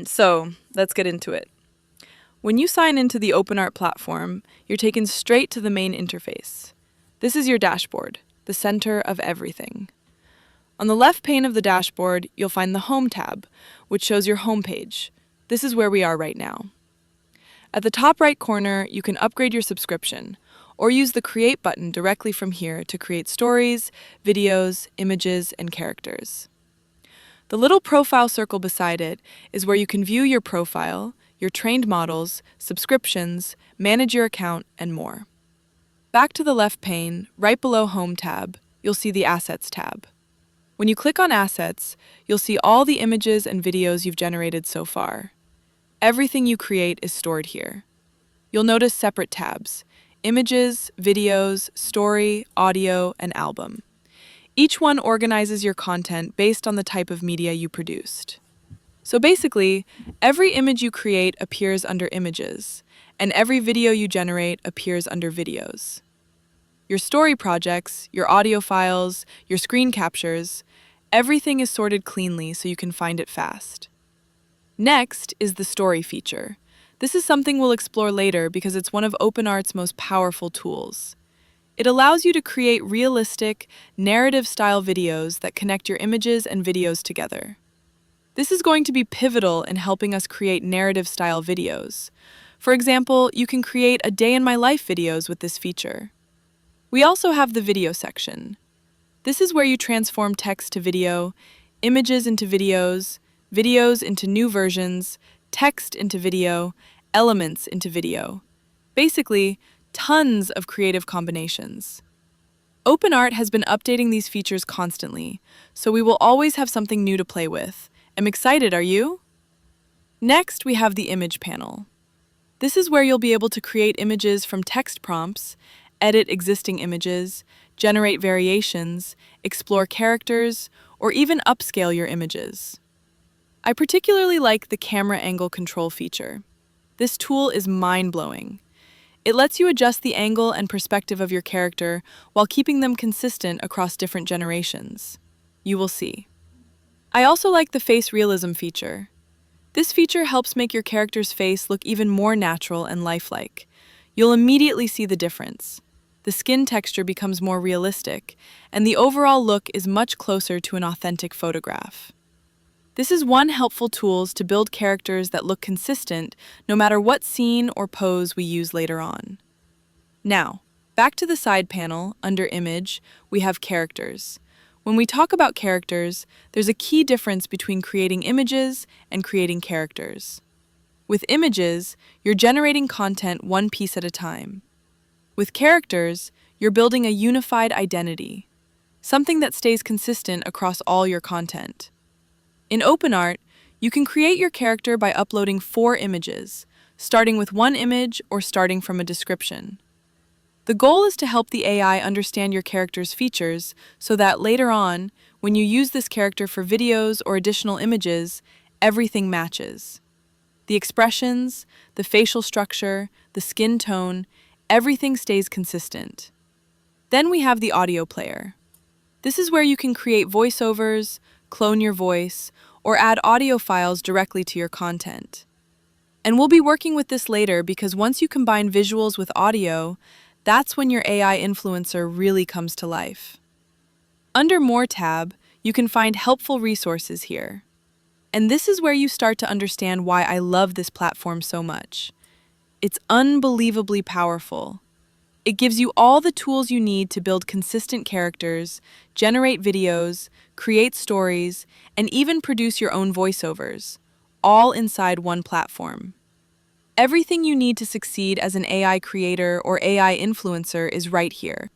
So, let's get into it. When you sign into the OpenArt platform, you're taken straight to the main interface. This is your dashboard, the center of everything. On the left pane of the dashboard, you'll find the Home tab, which shows your home page. This is where we are right now. At the top right corner, you can upgrade your subscription, or use the Create button directly from here to create stories, videos, images, and characters. The little profile circle beside it is where you can view your profile, your trained models, subscriptions, manage your account, and more. Back to the left pane, right below Home tab, you'll see the Assets tab. When you click on Assets, you'll see all the images and videos you've generated so far. Everything you create is stored here. You'll notice separate tabs: Images, Videos, Story, Audio, and Album. Each one organizes your content based on the type of media you produced. So basically, every image you create appears under Images, and every video you generate appears under Videos. Your story projects, your audio files, your screen captures, everything is sorted cleanly so you can find it fast. Next is the Story feature. This is something we'll explore later because it's one of OpenArt's most powerful tools. It allows you to create realistic, narrative-style videos that connect your images and videos together. This is going to be pivotal in helping us create narrative-style videos. For example, you can create a day-in-my-life videos with this feature. We also have the Video section. This is where you transform text to video, images into videos, videos into new versions, text into video, elements into video. Basically, tons of creative combinations. OpenArt has been updating these features constantly, so we will always have something new to play with. I'm excited, are you? Next, we have the Image panel. This is where you'll be able to create images from text prompts, edit existing images, generate variations, explore characters, or even upscale your images. I particularly like the camera angle control feature. This tool is mind-blowing. It lets you adjust the angle and perspective of your character while keeping them consistent across different generations. You will see. I also like the face realism feature. This feature helps make your character's face look even more natural and lifelike. You'll immediately see the difference. The skin texture becomes more realistic, and the overall look is much closer to an authentic photograph. This is one helpful tool to build characters that look consistent no matter what scene or pose we use later on. Now, back to the side panel, under Image, we have Characters. When we talk about characters, there's a key difference between creating images and creating characters. With images, you're generating content one piece at a time. With characters, you're building a unified identity, something that stays consistent across all your content. In OpenArt, you can create your character by uploading 4 images, starting with one image or starting from a description. The goal is to help the AI understand your character's features so that later on, when you use this character for videos or additional images, everything matches. The expressions, the facial structure, the skin tone, everything stays consistent. Then we have the audio player. This is where you can create voiceovers, clone your voice, or add audio files directly to your content. And we'll be working with this later because once you combine visuals with audio, that's when your AI influencer really comes to life. Under More tab, you can find helpful resources here. And this is where you start to understand why I love this platform so much. It's unbelievably powerful. It gives you all the tools you need to build consistent characters, generate videos, create stories, and even produce your own voiceovers, all inside one platform. Everything you need to succeed as an AI creator or AI influencer is right here.